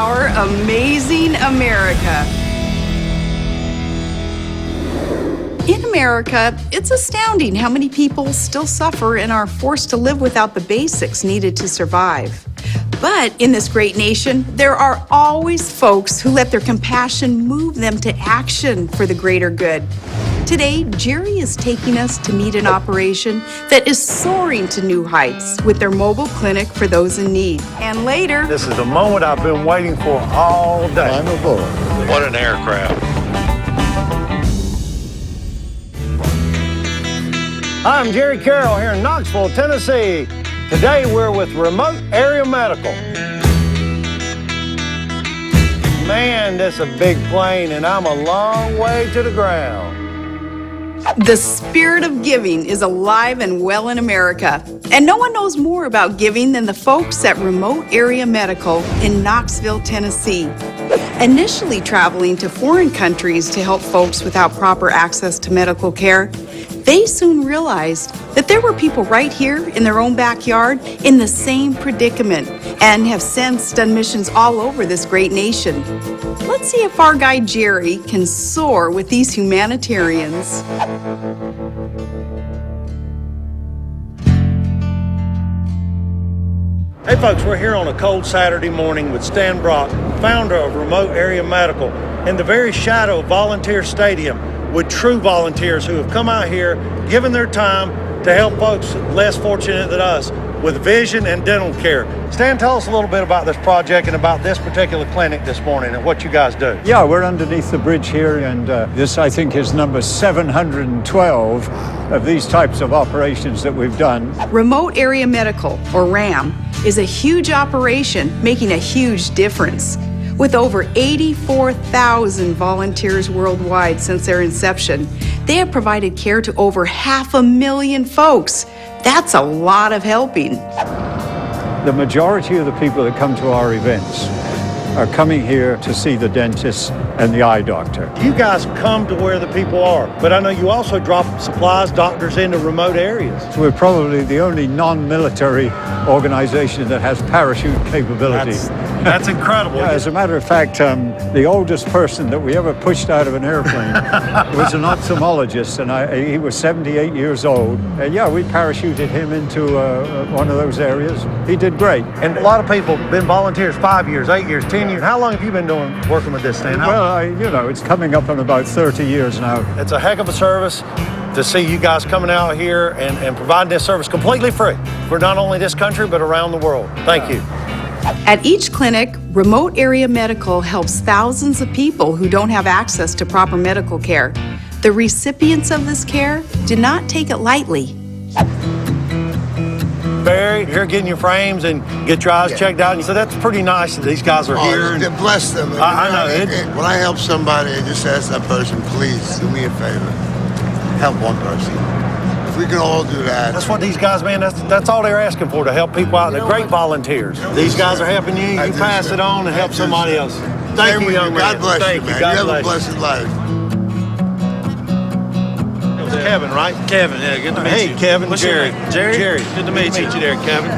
our amazing America. In America, it's astounding how many people still suffer and are forced to live without the basics needed to survive. But in this great nation, there are always folks who let their compassion move them to action for the greater good. Today, Jerry is taking us to meet an operation that is soaring to new heights with their mobile clinic for those in need. And later, this is the moment I've been waiting for all day. I'm aboard. What an aircraft. I'm Jerry Carroll here in Knoxville, Tennessee. Today we're with Remote Area Medical. Man, this is a big plane and I'm a long way to the ground. The spirit of giving is alive and well in America, and no one knows more about giving than the folks at Remote Area Medical in Knoxville, Tennessee. Initially traveling to foreign countries to help folks without proper access to medical care, they soon realized that there were people right here in their own backyard in the same predicament and have since done missions all over this great nation. Let's see if our guy Jerry can soar with these humanitarians. Hey folks, we're here on a cold Saturday morning with Stan Brock, founder of Remote Area Medical, in the very shadow of Volunteer Stadium with true volunteers who have come out here, given their time to help folks less fortunate than us with vision and dental care. Stan, tell us a little bit about this project and about this particular clinic this morning and what you guys do. Yeah, we're underneath the bridge here, and this, I think, is number 712 of these types of operations that we've done. Remote Area Medical, or RAM, is a huge operation making a huge difference. With over 84,000 volunteers worldwide since their inception, they have provided care to over 500,000 folks. That's a lot of helping. The majority of the people that come to our events are coming here to see the dentist and the eye doctor. You guys come to where the people are, but I know you also drop supplies, doctors into remote areas. So we're probably the only non-military organization that has parachute capability. That's incredible. Yeah, as a matter of fact, the oldest person that we ever pushed out of an airplane was an ophthalmologist, and he was 78 years old. And yeah, we parachuted him into one of those areas. He did great. And a lot of people have been volunteers 5 years, 8 years, 10 years. How long have you been working with this, Stan? Well, it's coming up on about 30 years now. It's a heck of a service to see you guys coming out here and providing this service completely free for not only this country, but around the world. Thank you. At each clinic, Remote Area Medical helps thousands of people who don't have access to proper medical care. The recipients of this care do not take it lightly. Barry, you're getting your frames and get your eyes checked out. And so that's pretty nice that these guys are here. To bless them. I know. When I help somebody, I just ask that person, please do me a favor. Help one person. If we can all do that. That's what these guys, man, that's all they're asking for, to help people out. They're great volunteers. These guys are helping you. You pass it on and help somebody else. Thank you, young man. God bless you, man. You have a blessed life. Kevin, right? Kevin, yeah, good to meet you. Hey, Kevin. What's Jerry. your name? Jerry? Jerry. Good to meet you there, Kevin.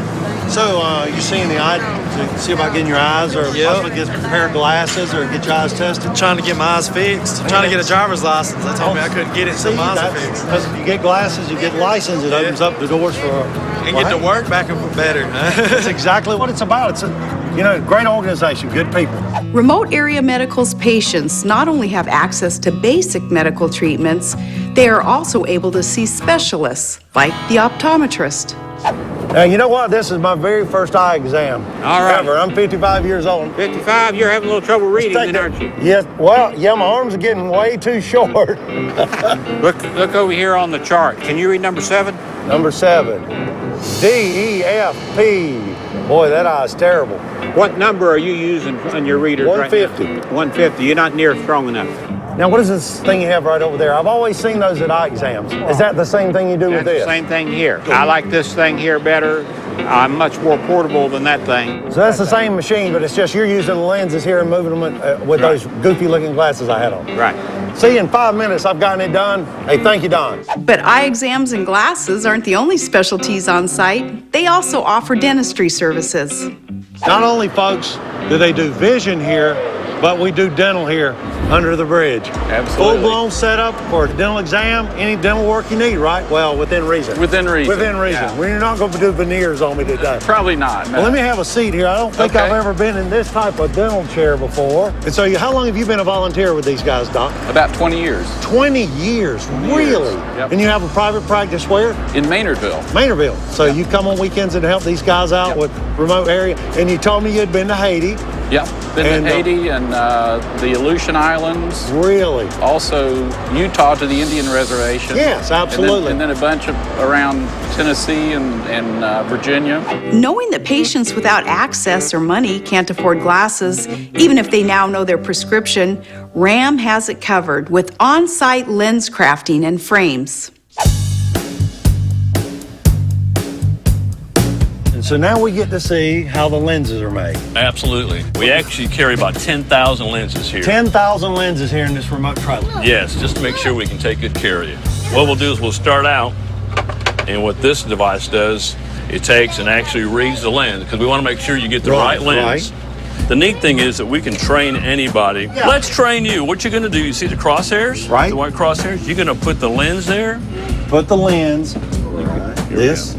So, you seeing the eye to see about getting your eyes, or possibly get a pair of glasses, or get your eyes tested? Trying to get my eyes fixed. I'm trying to get a driver's license. They told me I couldn't get it, so my eyes are fixed. Because if you get glasses, you get license, it opens up the doors for... And get to work back and better. That's exactly what it's about. It's a great organization, good people. Remote Area Medical's patients not only have access to basic medical treatments, they are also able to see specialists, like the optometrist. Now, you know what? This is my very first eye exam. All right. Ever. I'm 55 years old. 55, you're having a little trouble reading, then, aren't you? Yes. Well, yeah, my arms are getting way too short. Look over here on the chart. Can you read number 7? Number 7. D, E, F, P. Boy, that eye's terrible. What number are you using on your readers 150. right now? 150. You're not near strong enough. Now, what is this thing you have right over there? I've always seen those at eye exams. Is that the same thing you do with That's this? the same thing here. I like this thing here better. I'm much more portable than that thing. So that's the same machine, but it's just you're using the lenses here and moving them with those goofy-looking glasses I had on. Right. See, in 5 minutes, I've gotten it done. Hey, thank you, Don. But eye exams and glasses aren't the only specialties on site. They also offer dentistry services. Not only, folks, do they do vision here, but we do dental here under the bridge. Absolutely. Full-blown setup for a dental exam, any dental work you need, right? Well, within reason. Within reason. Within reason. Yeah. We're not going to do veneers on me today. Probably not. No. Well, let me have a seat here. I don't think I've ever been in this type of dental chair before. And so how long have you been a volunteer with these guys, Doc? About 20 years. 20 years, really? Yep. And you have a private practice where? In Maynardville. Maynardville. So you come on weekends and help these guys out with remote area. And you told me you'd been to Haiti. Yep. Been to Haiti and the Aleutian Islands. Really? Also Utah to the Indian Reservation. Yes, absolutely. And then a bunch of around Tennessee and Virginia. Knowing that patients without access or money can't afford glasses, even if they now know their prescription, RAM has it covered with on-site lens crafting and frames. So now we get to see how the lenses are made. Absolutely. We actually carry about 10,000 lenses here. 10,000 lenses here in this remote trailer. Yes, just to make sure we can take good care of you. What we'll do is we'll start out, and what this device does, it takes and actually reads the lens, because we want to make sure you get the right lens. Right. The neat thing is that we can train anybody. Yeah. Let's train you. What you're going to do, you see the crosshairs? Right. The white crosshairs? You're going to put the lens there. Put the lens. Right. This.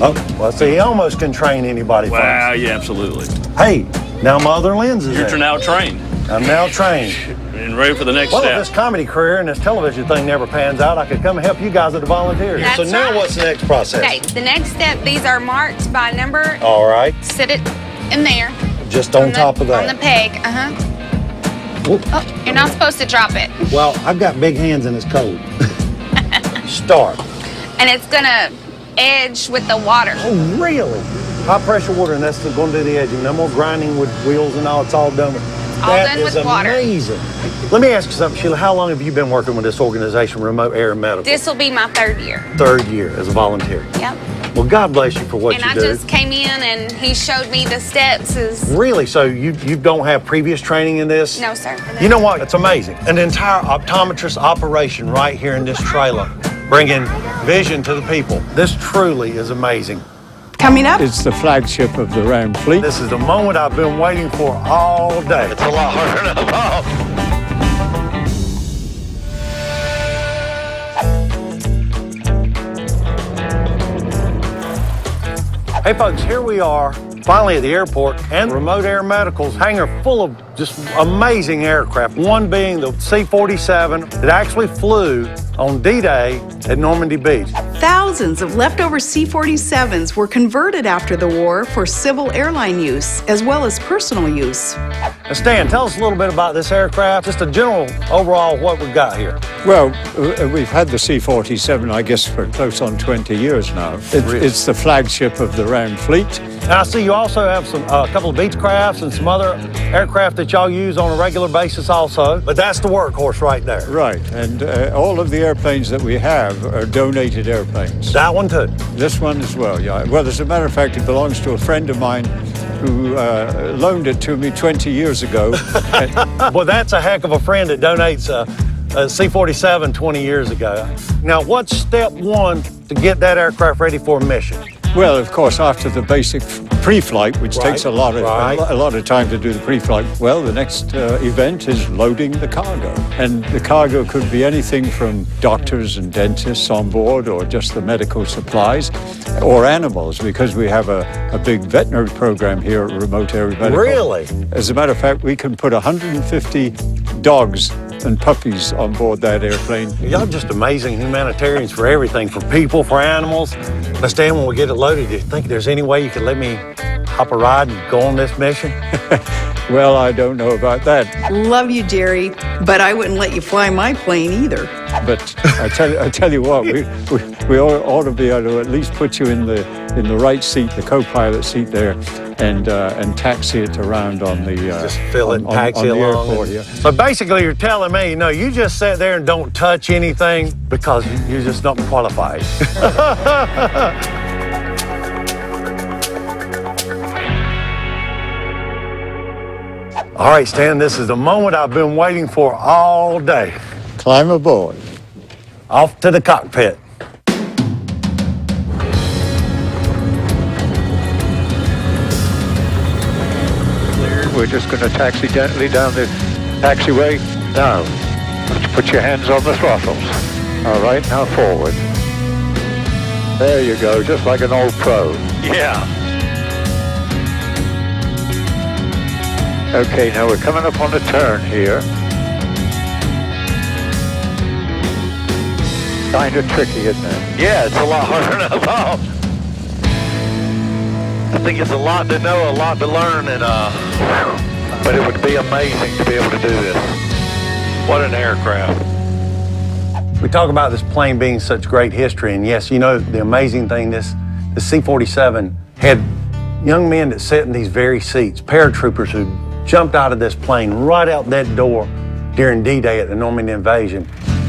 Oh, well, see, he almost can train anybody. Wow, yeah, absolutely. Hey, now my other lens is You're now trained. I'm now trained. And ready for the next well, step. If this comedy career and this television thing never pans out, I could come and help you guys at the volunteers. That's so now right. what's the next process? Okay, the next step, these are marked by number. All right. Sit it in there. Just on top of that. On the peg, Oh, you're not supposed to drop it. Well, I've got big hands and it's cold. Start. And it's gonna edge with the water. Oh, really? High pressure water, and that's going to do the edging. No more grinding with wheels and all. It's all done with. All done with water. That is amazing. Let me ask you something, Sheila. How long have you been working with this organization, Remote Area Medical? This will be my 3rd year. 3rd year as a volunteer. Yep. Well, God bless you for what And you I do. just came in and he showed me the steps. Really? So you don't have previous training in this? No, sir. You know what? It's amazing. An entire optometrist operation right here in this trailer, bringing vision to the people. This truly is amazing. Coming up, It's the flagship of the Ram fleet. This is the moment I've been waiting for all day. It's a lot harder than I thought. Hey folks, here we are, finally at the airport, and Remote Air Medical's hangar full of just amazing aircraft. One being the C-47 that actually flew on D-Day at Normandy Beach. thousands of leftover C-47s were converted after the war for civil airline use, as well as personal use. Now Stan, tell us a little bit about this aircraft, just a general overall what we've got here. Well, we've had the C-47, I guess, for close on 20 years now. It's the flagship of the Ram fleet. And I see you also have a couple of Beechcrafts and some other aircraft that y'all use on a regular basis also. But that's the workhorse right there. Right, and all of the airplanes that we have are donated airplanes. That one too? This one as well, yeah. Well, as a matter of fact, it belongs to a friend of mine who loaned it to me 20 years ago. Well, that's a heck of a friend that donates a C-47 20 years ago. Now, what's step one to get that aircraft ready for a mission? Well, of course, after the basic pre-flight, which takes a lot of time to do the pre-flight, well, the next event is loading the cargo. And the cargo could be anything from doctors and dentists on board, or just the medical supplies, or animals, because we have a big veterinary program here at Remote Area Medical. Really? As a matter of fact, we can put 150 dogs and puppies on board that airplane. Y'all just amazing humanitarians for everything, for people, for animals. Now, Stan, when we get it loaded, do you think there's any way you could let me hop a ride and go on this mission? Well, I don't know about that. Love you, Jerry, but I wouldn't let you fly my plane either. But I tell you what, we ought to be able to at least put you in the right seat, the co-pilot seat there, and taxi it around on the just fill it, taxi on the along. airport here. So basically, you're telling me, no, you just sit there and don't touch anything because you're just not qualified. All right, Stan, this is the moment I've been waiting for all day. Climb aboard. Off to the cockpit. We're just going to taxi gently down the taxiway. Now, put your hands on the throttles. All right, now forward. There you go, just like an old pro. Yeah. Okay, now we're coming up on the turn here. Kind of tricky, isn't it? Yeah, it's a lot harder than I thought. I think it's a lot to know, a lot to learn, and but it would be amazing to be able to do this. What an aircraft. We talk about this plane being such great history, and yes, you know, the amazing thing, the C-47 had young men that sat in these very seats, paratroopers who jumped out of this plane right out that door during D-Day at the Normandy invasion.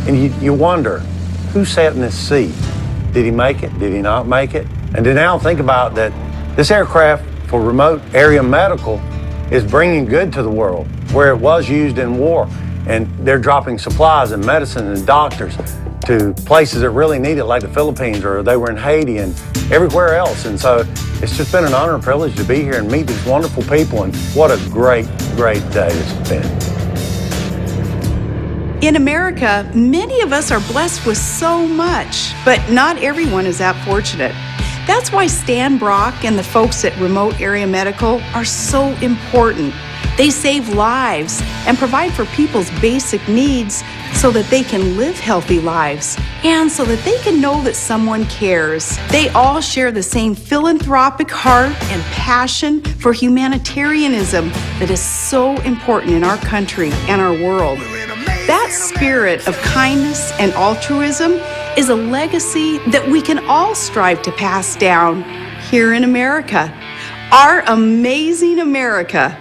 And you wonder, who sat in this seat? Did he make it? Did he not make it? And to now think about that this aircraft for remote area medical is bringing good to the world where it was used in war. And they're dropping supplies and medicine and doctors to places that really need it, like the Philippines, or they were in Haiti and everywhere else. And so it's just been an honor and privilege to be here and meet these wonderful people. And what a great, great day it's been. In America, many of us are blessed with so much, but not everyone is that fortunate. That's why Stan Brock and the folks at Remote Area Medical are so important. They save lives and provide for people's basic needs so that they can live healthy lives and so that they can know that someone cares. They all share the same philanthropic heart and passion for humanitarianism that is so important in our country and our world. That spirit of kindness and altruism is a legacy that we can all strive to pass down here in America. Our amazing America.